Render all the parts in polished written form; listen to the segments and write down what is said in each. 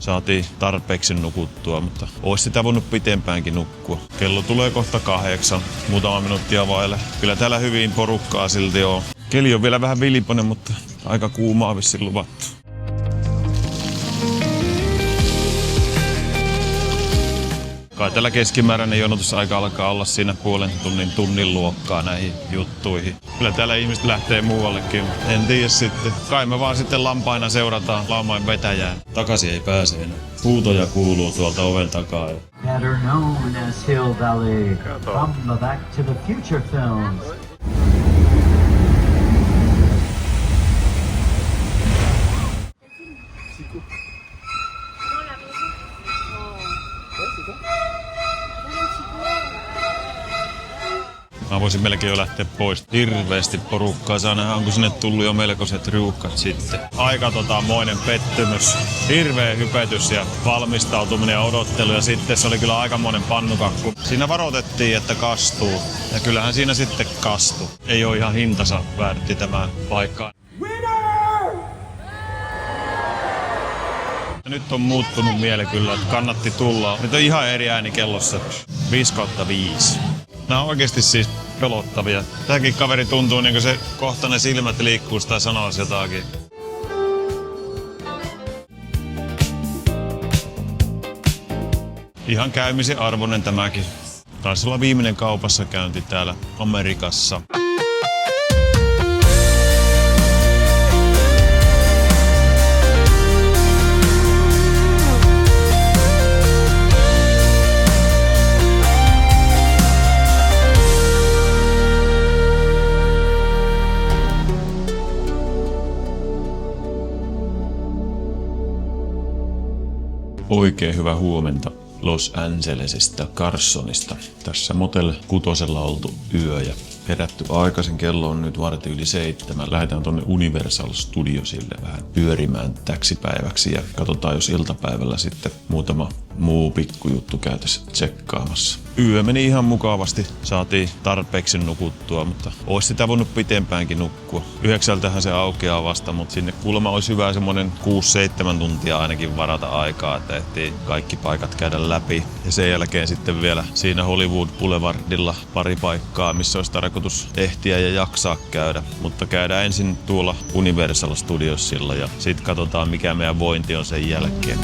saatiin tarpeeksi nukuttua, mutta olisi sitä voinut pitempäänkin nukkua. Kello tulee kohta 8, muutama minuuttia vaille. Kyllä täällä hyvin porukkaa silti on. Keli on vielä vähän vilponen, mutta aika kuumaa vissiin luvattu. Kai tällä keskimääräinen jonotusaika alkaa olla siinä puolen tunnin luokkaa näihin juttuihin. Kyllä täällä ihmiset lähtee muuallekin, en tiedä sitten. Kai me vaan sitten lampaina seurataan laumain vetäjää. Takaisin ei pääse enää. Huutoja kuuluu tuolta oven takaa. Better known as Hill Valley from the Back to the Future films. Mä voisin melkein jo lähteä pois. Hirveästi porukkaa saa nähdä, onko sinne tullut jo melkoiset ruuhkat sitten. Aika moinen pettymys. Hirveä hypetys ja valmistautuminen ja odottelu ja sitten se oli kyllä aikamoinen pannukakku. Siinä varoitettiin, että kastuu ja kyllähän siinä sitten kastui. Ei ole ihan hintansa väärti tämä paikka. Ja nyt on muuttunut mieli kyllä, että kannatti tulla. Nyt on ihan eri ääni kellossa. 5/5. Nämä on oikeasti siis pelottavia. Tämäkin kaveri tuntuu niin kuin se kohta ne silmät liikkuu tai sanoisi jotakin. Ihan käymisen arvoinen tämäkin. Taisi olla viimeinen kaupassa käynti täällä Amerikassa. Oikein hyvää huomenta Los Angelesista, Carsonista. Tässä Motel 6:lla oltu yö ja herätty aikaisin. Kello on nyt 6:45. Lähdetään tonne Universal Studiosille vähän pyörimään täksi päiväksi ja katsotaan, jos iltapäivällä sitten muutama muu pikkujuttu käytäisiin tsekkaamassa. Yö meni ihan mukavasti, saatiin tarpeeksi nukuttua, mutta olisi sitä voinut pitempäänkin nukkua. 9:ltähän se aukeaa vasta, mutta sinne kuulemma olisi hyvä semmonen 6-7 tuntia ainakin varata aikaa, että ehtii kaikki paikat käydä läpi. Ja sen jälkeen sitten vielä siinä Hollywood Boulevardilla pari paikkaa, missä olisi tarkoitus ehtiä ja jaksaa käydä. Mutta käydään ensin tuolla Universal Studiosilla ja sitten katsotaan mikä meidän vointi on sen jälkeen.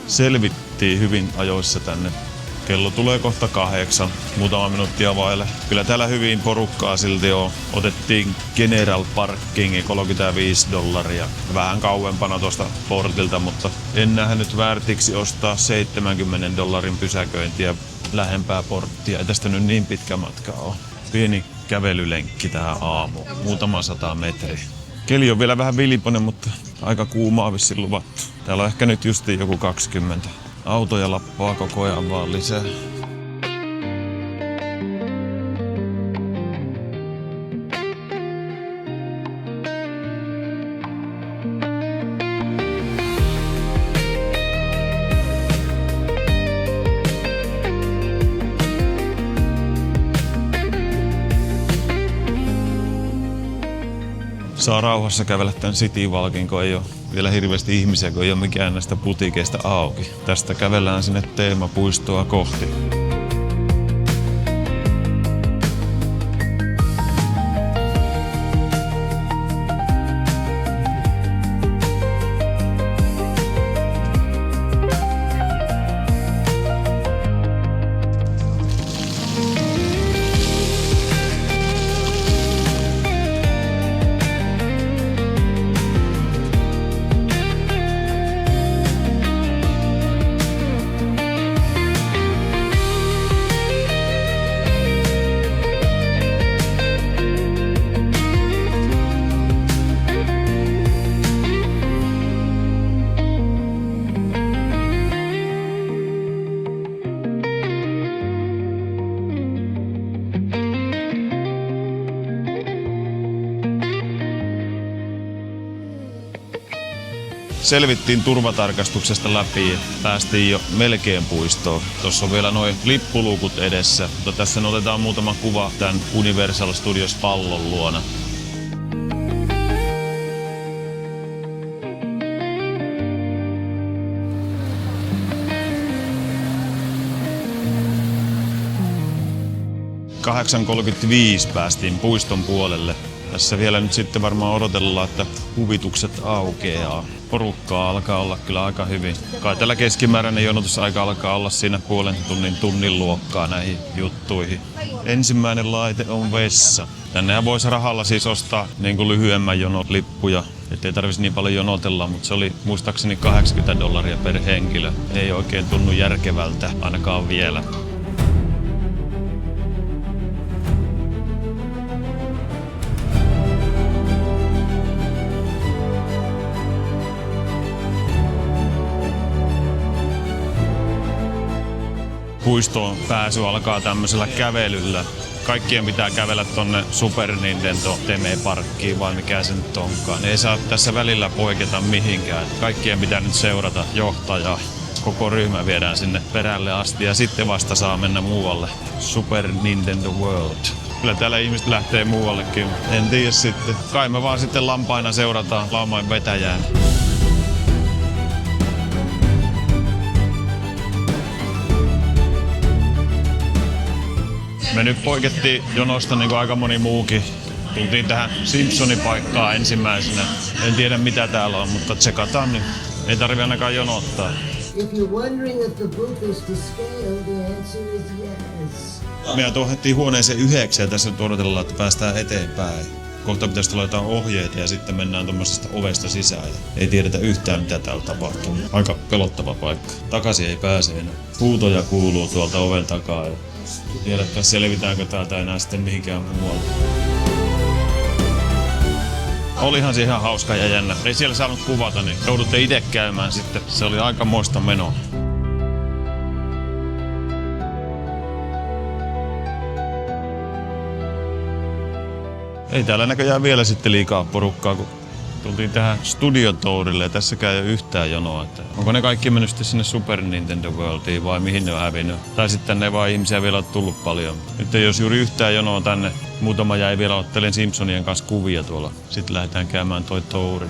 Selvittiin hyvin ajoissa tänne. Kello tulee kohta 8, muutama minuuttia vaille. Kyllä täällä hyvin porukkaa silti on. Otettiin General Parkingi $35. Vähän kauempana tuosta portilta, mutta en nähnyt väärtiksi ostaa $70 pysäköintiä lähempää porttia. Ei tästä nyt niin pitkä matka ole. Pieni kävelylenkki tähän aamuun. Muutama 100 metriä. Keli on vielä vähän vilponen, mutta aika kuumaa vissiin luvattu. Täällä on ehkä nyt justiin joku 20. Autoja lappaa koko ajan vaan lisää. Saa rauhassa kävellä tän City Walkin, kun ei ole vielä hirveästi ihmisiä, kun ei ole mikään näistä putikeista auki. Tästä kävellään sinne teemapuistoa kohti. selvittiin turvatarkastuksesta läpi ja päästiin jo melkein puistoon. Tuossa on vielä noin lippulukut edessä, mutta tässä otetaan muutama kuva tämän Universal Studios pallon luona. ...8.35 päästiin puiston puolelle. Tässä vielä nyt sitten varmaan odotellaan, että huvitukset aukeaa. Porukkaa alkaa olla kyllä aika hyvin. Kai tällä keskimääräinen jonotusaika alkaa olla siinä tunnin luokkaa näihin juttuihin. Ensimmäinen laite on vessa. Tännehän voisi rahalla siis ostaa niin kuin lyhyemmän jonon lippuja, ettei tarvitsisi niin paljon jonotella, mutta se oli muistaakseni $80 per henkilö. Ei oikein tunnu järkevältä, ainakaan vielä. Puistoon pääsy alkaa tämmöisellä kävelyllä. Kaikkien pitää kävellä tonne Super Nintendo Theme-parkkiin, vai mikä se nyt onkaan. Ei saa tässä välillä poiketa mihinkään. Kaikkien pitää nyt seurata johtajaa. Koko ryhmä viedään sinne perälle asti ja sitten vasta saa mennä muualle. Super Nintendo World. Kyllä täällä ihmiset lähtee muuallekin. En tiedä sitten. Kai me vaan sitten lampaina seurataan laumain vetäjään. Me nyt poikettiin jonosta niin kuin aika moni muukin. Tultiin tähän Simpsonin paikkaan ensimmäisenä. En tiedä mitä täällä on, mutta tsekataan niin. Ei tarvi ainakaan jonottaa. If you're wondering if the booth is to scale, the answer is yes. Me tuohettiin huoneeseen 9 ja tässä nyt odotellaan, että päästään eteenpäin. Kohta pitäisi tulla jotain ohjeita ja sitten mennään tuommoisesta ovesta sisään ja ei tiedetä yhtään mitä täällä tapahtuu. Aika pelottava paikka. Takaisin ei pääse enää. Huutoja kuuluu tuolta oven takaa ja tiedätkö selvitäänkö täältä enää sitten mihinkään muualle. Olihan se ihan hauska ja jännä. Ei siellä saanut kuvata, niin joudutte itse käymään sitten. Se oli aika moista menoa. Ei täällä näköjään vielä sitten liikaa porukkaa, kun tultiin tähän Studio Tourille ja tässäkään ei ole yhtään jonoa. Että onko ne kaikki mennyt sitten sinne Super Nintendo Worldiin vai mihin ne on hävinnyt? Tai sitten ne vaan ihmisiä vielä on tullut paljon. Nyt ei jos juuri yhtään jonoa tänne. Muutama jäi vielä ottelen Simpsonien kanssa kuvia tuolla. Sitten lähdetään käymään toi touri.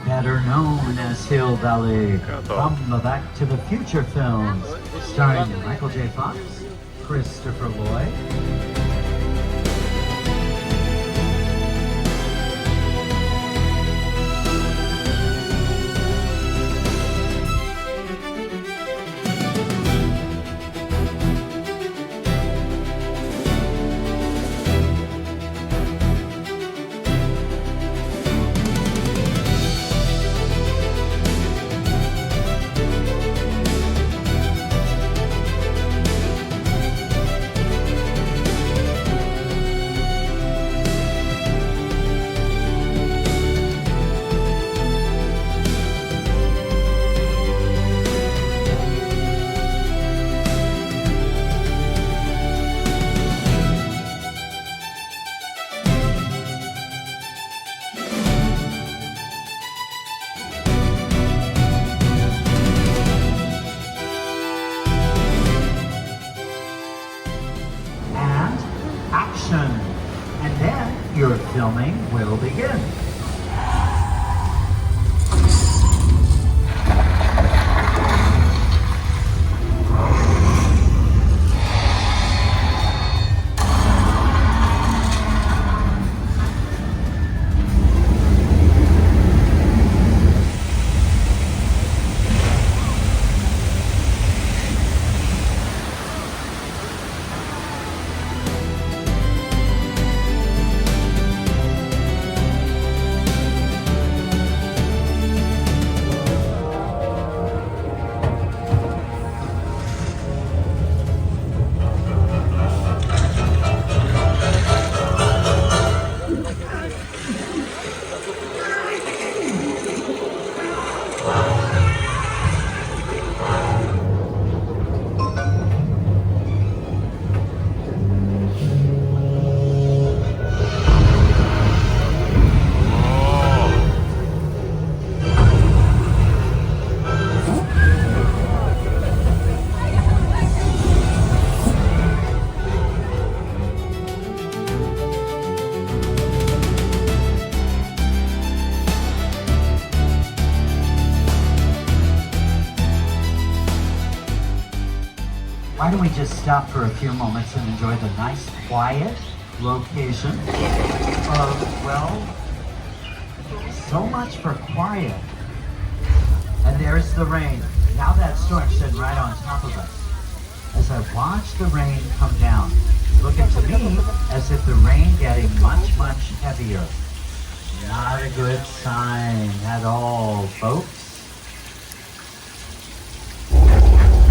Better known as Hill Valley from the Back to the Future films, starring Michael J. Fox, Christopher Lloyd, and action. And then your filming will begin. Why don't we just stop for a few moments and enjoy the nice, quiet location of, well, so much for quiet. And there's the rain. Now that storm's sitting right on top of us. As I watch the rain come down, looking to me as if the rain getting much, much heavier. Not a good sign at all, folks.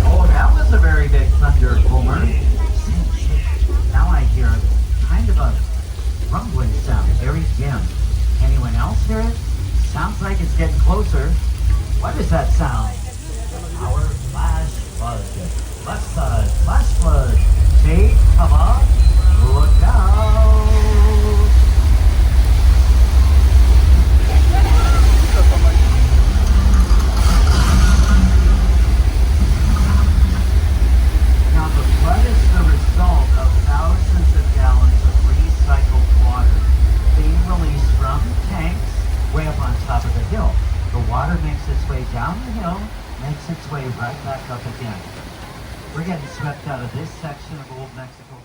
Oh, that was a very big thunder boomer. Now I hear kind of a rumbling sound, very dim. Anyone else hear it? Sounds like it's getting closer. What is that sound? Our flash flood. Left side, flash flood. Take cover. Look out. Now the flood is the result of thousands of gallons of recycled water being released from tanks way up on top of the hill. The water makes its way down the hill, makes its way right back up again. We're getting swept out of this section of Old Mexico.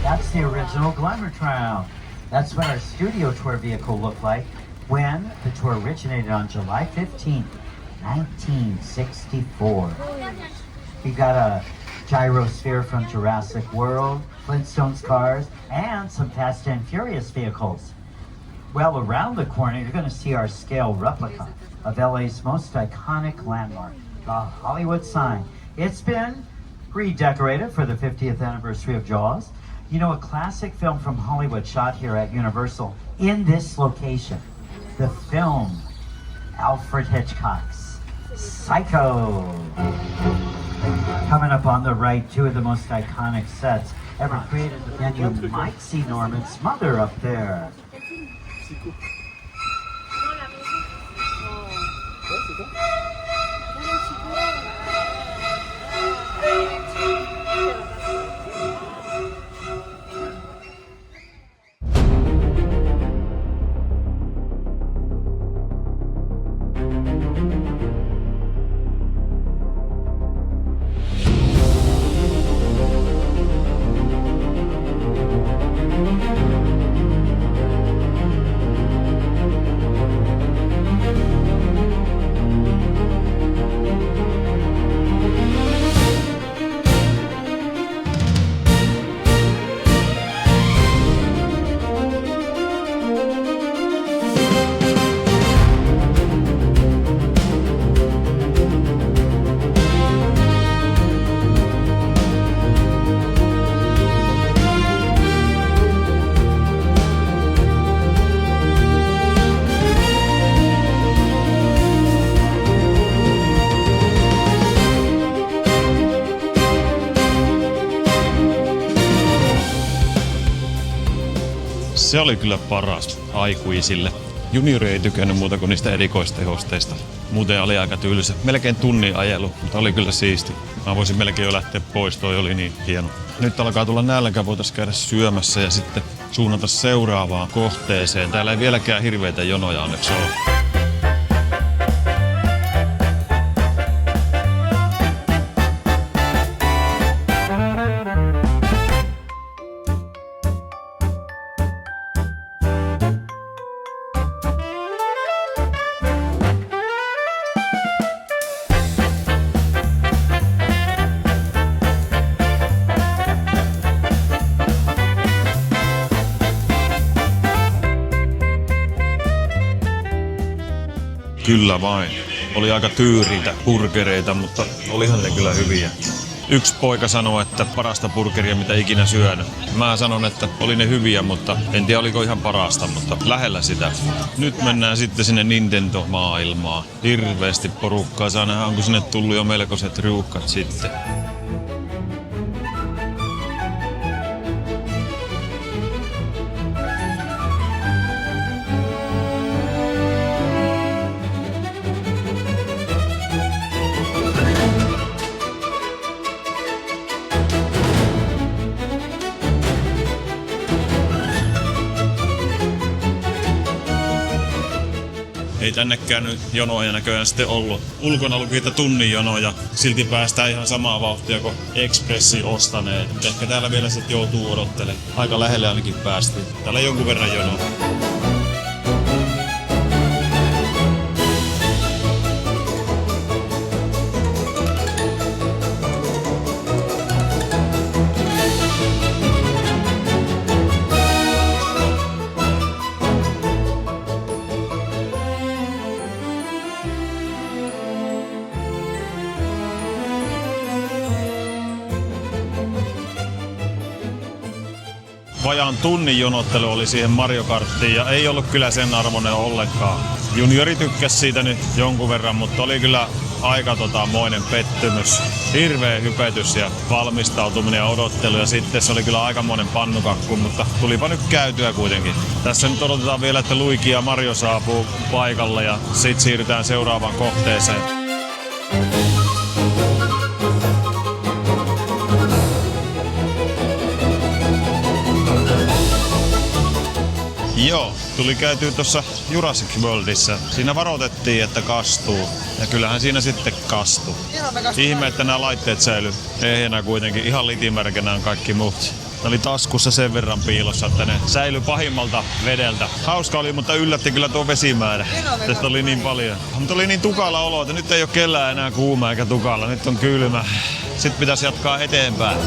That's the original Glamour Trial. That's what our studio tour vehicle looked like when the tour originated on July 15th, 1964. We got a gyrosphere from Jurassic World, Flintstones cars, and some Fast and Furious vehicles. Well, around the corner, you're going to see our scale replica of LA's most iconic landmark, the Hollywood sign. It's been redecorated for the 50th anniversary of Jaws. You know, a classic film from Hollywood shot here at Universal in this location. The film, Alfred Hitchcock's Psycho. Coming up on the right, two of the most iconic sets ever created. And you might see Norman's mother up there. Se oli kyllä paras aikuisille. Juniori ei tykännyt muuta kuin niistä erikoistehosteista. Muuten oli aika tylsä. Melkein tunnin ajelu, mutta oli kyllä siisti. Mä voisin melkein jo lähteä pois, toi oli niin hieno. Nyt alkaa tulla nälkä, voitaisiin käydä syömässä ja sitten suunnata seuraavaan kohteeseen. Täällä ei vieläkään hirveitä jonoja onneksi ole. Kyllä vain. Oli aika tyyriitä burgereita, mutta olihan ne kyllä hyviä. Yksi poika sanoi, että parasta burgeria mitä ikinä syönyt. Mä sanon, että oli ne hyviä, mutta en tiedä oliko ihan parasta, mutta lähellä sitä. Nyt mennään sitten sinne Nintendo-maailmaan. Hirveästi porukkaa. Saa nähdä, onko sinne tullut jo melkoiset riuhkat sitten. Ei tännekään nyt jonoja näköjään sitten ollut. Ulkona lukiita tunnin jonoja. Silti päästään ihan samaa vauhtia kuin Expressi ostaneet. Ehkä täällä vielä sitten joutuu odottelemaan. Aika lähelle ainakin päästiin. Täällä jonkun verran jonoa. Vajaan tunnin jonottelu oli siihen Mario Karttiin ja ei ollut kyllä sen arvoinen ollenkaan. Juniori tykkäsi siitä nyt jonkun verran, mutta oli kyllä aika moinen pettymys. Hirveä hypetys ja valmistautuminen ja odottelu ja sitten se oli kyllä aikamoinen pannukakku, mutta tulipa nyt käytyä kuitenkin. Tässä nyt odotetaan vielä, että Luigi ja Mario saapuu paikalle ja sitten siirrytään seuraavaan kohteeseen. Joo, tuli käytyä tuossa Jurassic Worldissa. Siinä varoitettiin, että kastuu. Ja kyllähän siinä sitten kastui. Ihme, että nämä laitteet säily ehjänä kuitenkin. Ihan litimärkänä on kaikki muut. Ne oli taskussa sen verran piilossa, että ne säilyi pahimmalta vedeltä. Hauska oli, mutta yllätti kyllä tuo vesimäärä. Tästä oli niin paljon. Mutta oli niin tukala olo, että nyt ei ole kellään enää kuuma eikä tukala. Nyt on kylmä. Sitten pitäisi jatkaa eteenpäin.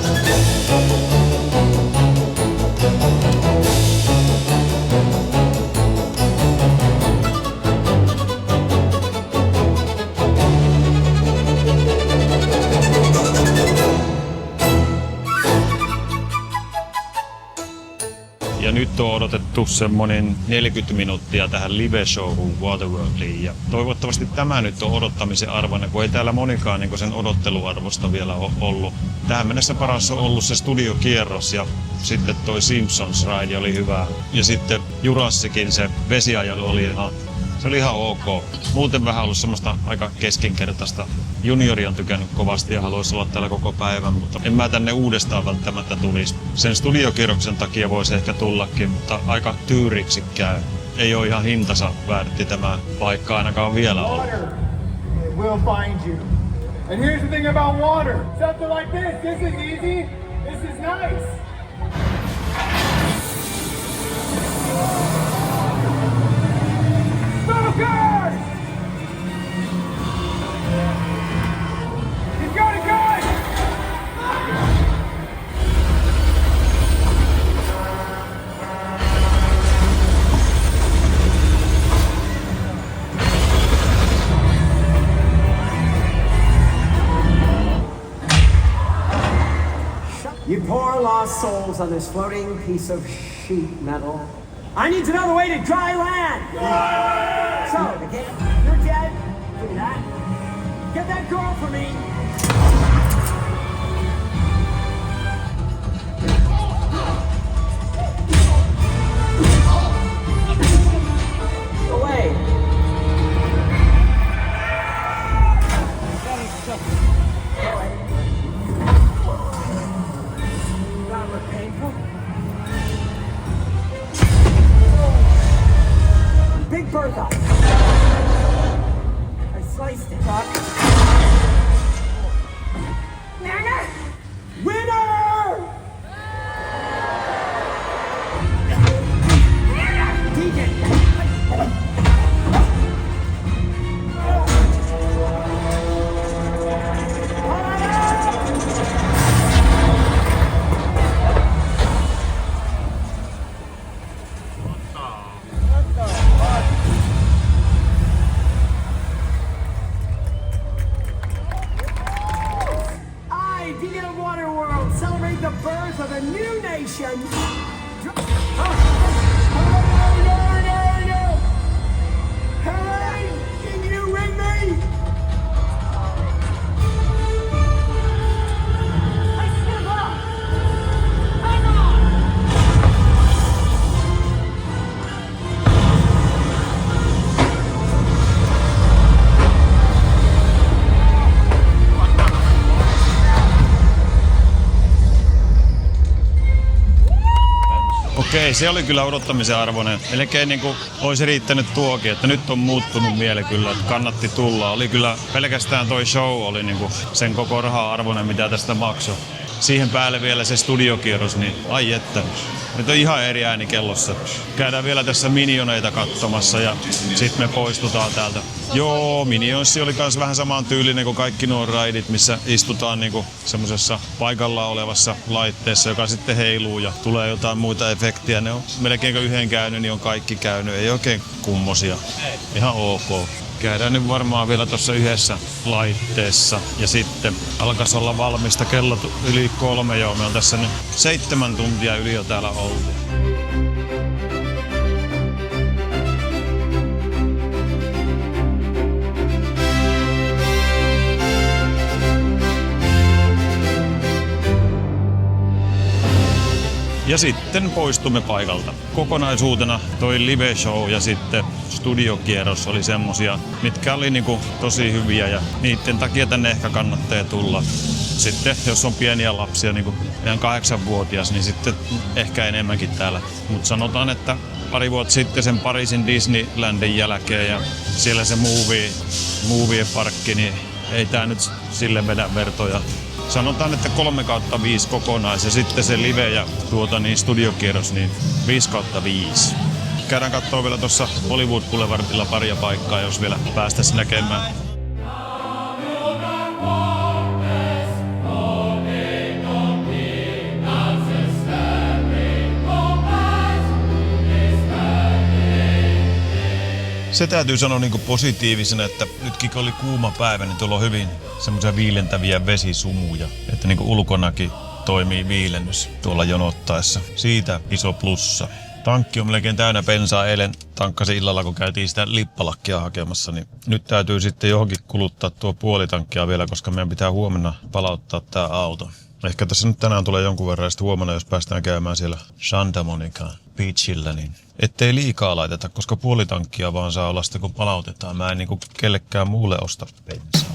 Ja nyt on odotettu semmonen 40 minuuttia tähän live-showhun Waterworldiin. Ja toivottavasti tämä nyt on odottamisen arvoinen, kun ei täällä monikaan niin sen odotteluarvosta vielä ole ollut. Tähän mennessä paras on ollut se studiokierros ja sitten toi Simpsons Ride oli hyvä. Ja sitten Jurassicin se vesiajelu oli ihan ok. Muuten vähän ollut semmoista aika keskinkertaista. Juniori on tykännyt kovasti ja haluaisi olla täällä koko päivän, mutta en mä tänne uudestaan välttämättä tulisi. Sen studiokierroksen takia voisi ehkä tullakin, mutta aika tyyriksi käy. Ei ole ihan hintansa väärti tämä paikka ainakaan vielä ollut. We'll find you. And here's the thing about water. Something like this is easy. This is nice. Smokers! He's got a gun! You poor lost souls on this floating piece of sheet metal. I need to know the way to dry land! So, okay, you're dead. Do that. Get that girl for me! Away! That was painful. Big Bertha. I sliced it, Doc. the birth of a new nation. No! Hey, can you ring me? Okei, se oli kyllä odottamisen arvoinen. Melkein niin kuin olisi riittänyt tuokin, että nyt on muuttunut mieli kyllä, että kannatti tulla. Oli kyllä pelkästään toi show oli niin kuin sen koko raha-arvoinen, mitä tästä maksoi. Siihen päälle vielä se studiokierros, niin ai että. Nyt on ihan eri ääni kellossa. Käydään vielä tässä Minioneita katsomassa ja sitten me poistutaan täältä. Joo, Minionssi oli kans vähän samaan tyylinen kuin kaikki nuo raidit, missä istutaan niinku semmosessa paikallaan olevassa laitteessa, joka sitten heiluu ja tulee jotain muita efektiä. Ne on melkein kun yhden käynyt, niin on kaikki käynyt. Ei oikein kummosia. Ihan ok. Käydään nyt varmaan vielä tuossa yhdessä laitteessa ja sitten alkaisi olla valmista kello yli 3 joo. Me on tässä nyt 7 tuntia yli jo täällä oltu. Ja sitten poistumme paikalta. Kokonaisuutena toi live show ja sitten studiokierros oli semmosia, mitkä oli niinku tosi hyviä ja niiden takia tänne ehkä kannattaa tulla. Sitten jos on pieniä lapsia, niinku ihan 8-vuotias, niin sitten ehkä enemmänkin täällä. Mutta sanotaan, että pari vuotta sitten sen Pariisin Disneylandin jälkeen ja siellä se movie-parkki, niin ei tää nyt sille vedä vertoja. Sanotaan, että 3/5 kokonais ja sitten se live ja studiokierros niin 5/5. Käydään kattoo vielä tuossa Hollywood Boulevardilla paria paikkaa, jos vielä päästäisiin näkemään. Se täytyy sanoa niin kuin positiivisena, että nytkin kun oli kuuma päivä, niin tuolla on hyvin semmoisia viilentäviä vesisumuja. Että niin kuin ulkonakin toimii viilennys tuolla jonottaessa. Siitä iso plussa. Tankki on melkein täynnä bensaa. Eilen tankkasin illalla, kun käytiin sitä lippalakkia hakemassa. Niin nyt täytyy sitten johonkin kuluttaa tuo puolitankkia vielä, koska meidän pitää huomenna palauttaa tämä auto. Ehkä tässä nyt tänään tulee jonkun verran, ja sitten huomenna, jos päästään käymään siellä Santa Monica Beachillä, niin ettei liikaa laiteta, koska puolitankkia vaan saa olla sitten, kun palautetaan. Mä en niinku kellekään muulle osta bensaa.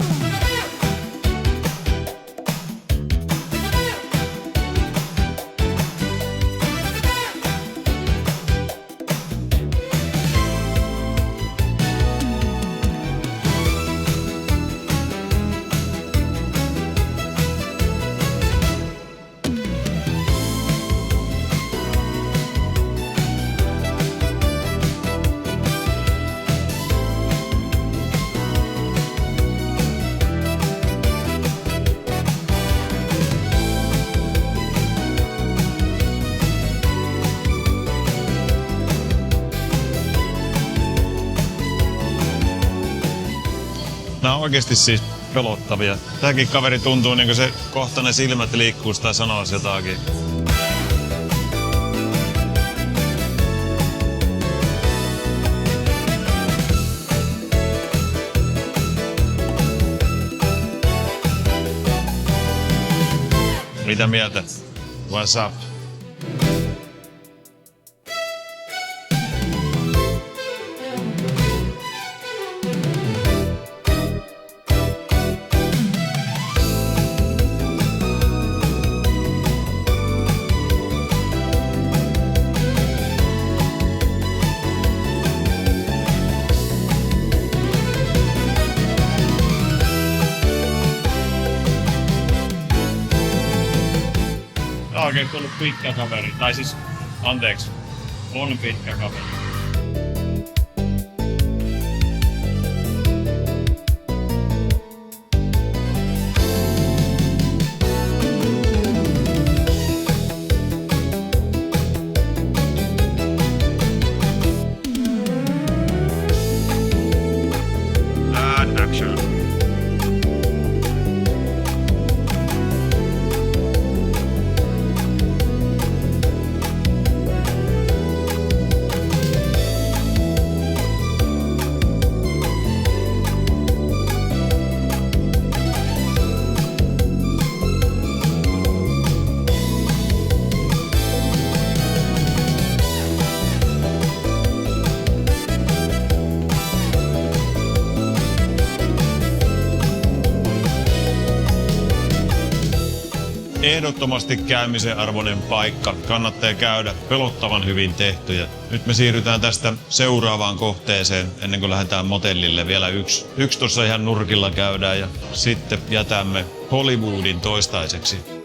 Nämä on oikeasti siis pelottavia. Tämäkin kaveri tuntuu niin kuin se kohta ne silmät liikkuu tai sanoisi jotakin. Mitä mieltä? What's up? Oikein tullut pitkä kaveri, tai siis, anteeksi, on pitkä kaveri. And action. Ehdottomasti käymisen arvoinen paikka. Kannattaa käydä. Pelottavan hyvin tehtyjä. Nyt me siirrytään tästä seuraavaan kohteeseen ennen kuin lähdetään motellille. Vielä yksi tuossa ihan nurkilla käydään ja sitten jätämme Hollywoodin toistaiseksi.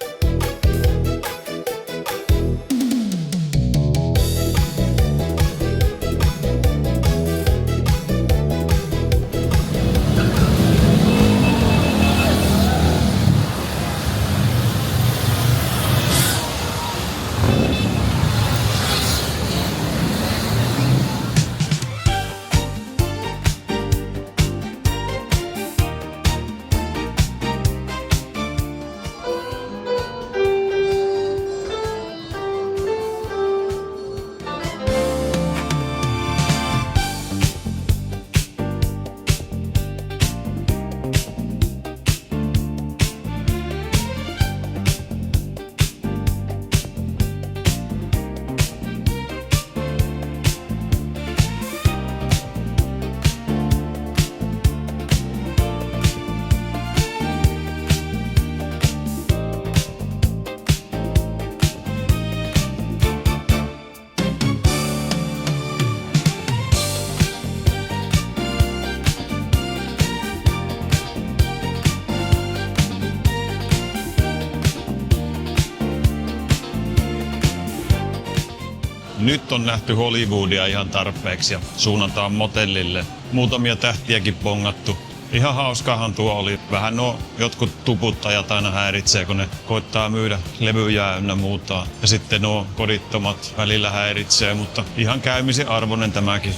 Nyt on nähty Hollywoodia ihan tarpeeksi ja suunnataan motellille. Muutamia tähtiäkin pongattu. Ihan hauskahan tuo oli. Vähän jotkut tuputtajat aina häiritsee, kun ne koittaa myydä levyjä ynnä muuta. Ja sitten kodittomat välillä häiritsee, mutta ihan käymisen arvoinen tämäkin.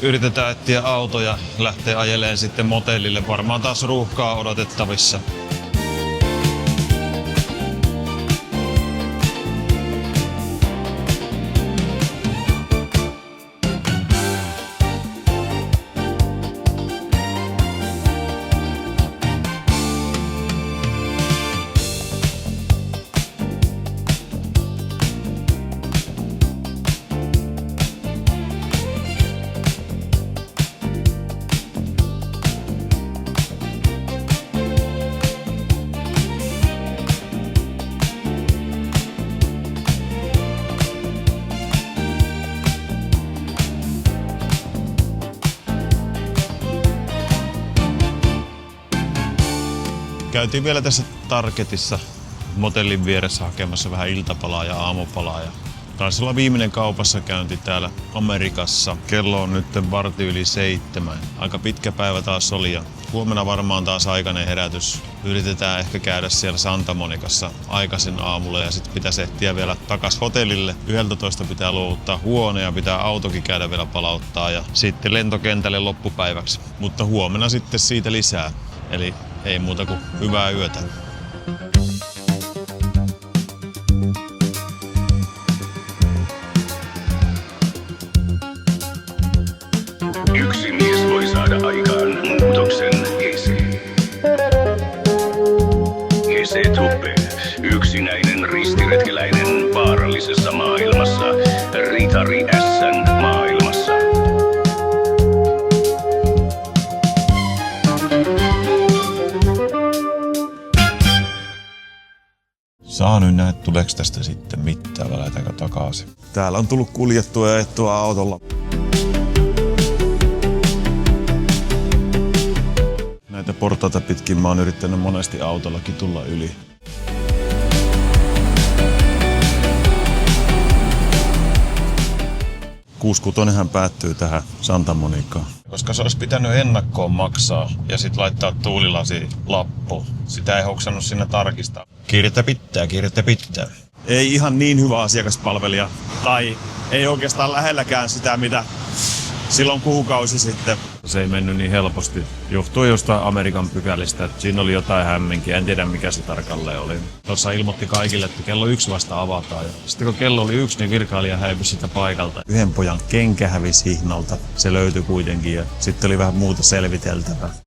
Yritetään etsiä autoja, lähtee ajeleen sitten motellille. Varmaan taas ruuhkaa odotettavissa. Käytiin vielä tässä Targetissa motellin vieressä hakemassa vähän iltapalaa ja aamupalaa. Ja taisi olla viimeinen kaupassa käynti täällä Amerikassa. Kello on nyt 6:45. Aika pitkä päivä taas oli ja huomenna varmaan taas aikainen herätys. Yritetään ehkä käydä siellä Santa Monicassa aikaisin aamulla ja sitten pitäisi ehtiä vielä takas hotellille. 11 pitää luovuttaa huone ja pitää autokin käydä vielä palauttaa ja sitten lentokentälle loppupäiväksi. Mutta huomenna sitten siitä lisää. Eli ei muuta kuin hyvää yötä. Yksi mies voi saada aikaan muutoksen Hese. Hese Truppe. Yksinäinen ristiretkeläinen vaarallisessa maailmassa. Ritari S:n maailmassa. Saa nyt nähdä, tuleeko tästä sitten mitään, vai lähdetäänkö takaisin. Täällä on tullut kuljettua ja ajettua autolla. Näitä portaita pitkin mä oon yrittänyt monesti autollakin tulla yli. Kuuskutonenhan päättyy tähän Santa Monicaan. Koska se olisi pitänyt ennakkoon maksaa ja sitten laittaa tuulilasi lappu. Sitä ei hoksannut sinne tarkistaa. Kiirettä pitää. Ei ihan niin hyvä asiakaspalvelija. Tai ei oikeastaan lähelläkään sitä, mitä silloin kuukausi sitten. Se ei mennyt niin helposti. Johtuu jostain Amerikan pykälistä, että siinä oli jotain hämminkiä. En tiedä mikä se tarkalleen oli. Tuossa ilmoitti kaikille, että kello 1 vasta avataan. Ja sitten kun kello oli 1, niin virkailija häipyi sitä paikalta. Yhden pojan kenkä hävisi hihnalta. Se löytyi kuitenkin ja sitten oli vähän muuta selviteltävää.